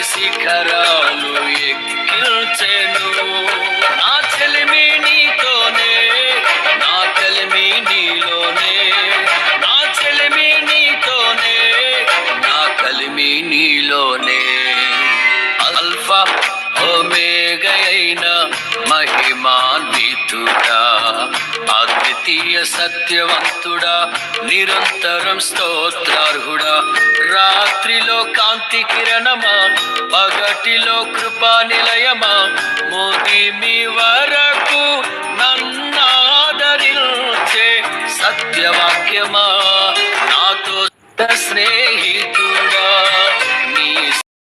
శిఖరాలు ఎక్కించెను. నా చెలిమి నీతోనే, నా కలిమి నీలోనే, నా చెలిమి నీతోనే, నా కలిమి నీలోనే. అల్ఫా ఒమేగా అయిన మహిమాన్వితుడా, అద్వితీయ సత్యవంతుడా, నిరంతరం స్తోత్రార్హుడా, రాత్రిలో కాంతి కిరణమా, పగటిలో కృపా నిలయమా, ముదిమి వరకు నన్నాదరించే సత్యవాక్యమా, నాతో స్నేహితుడా.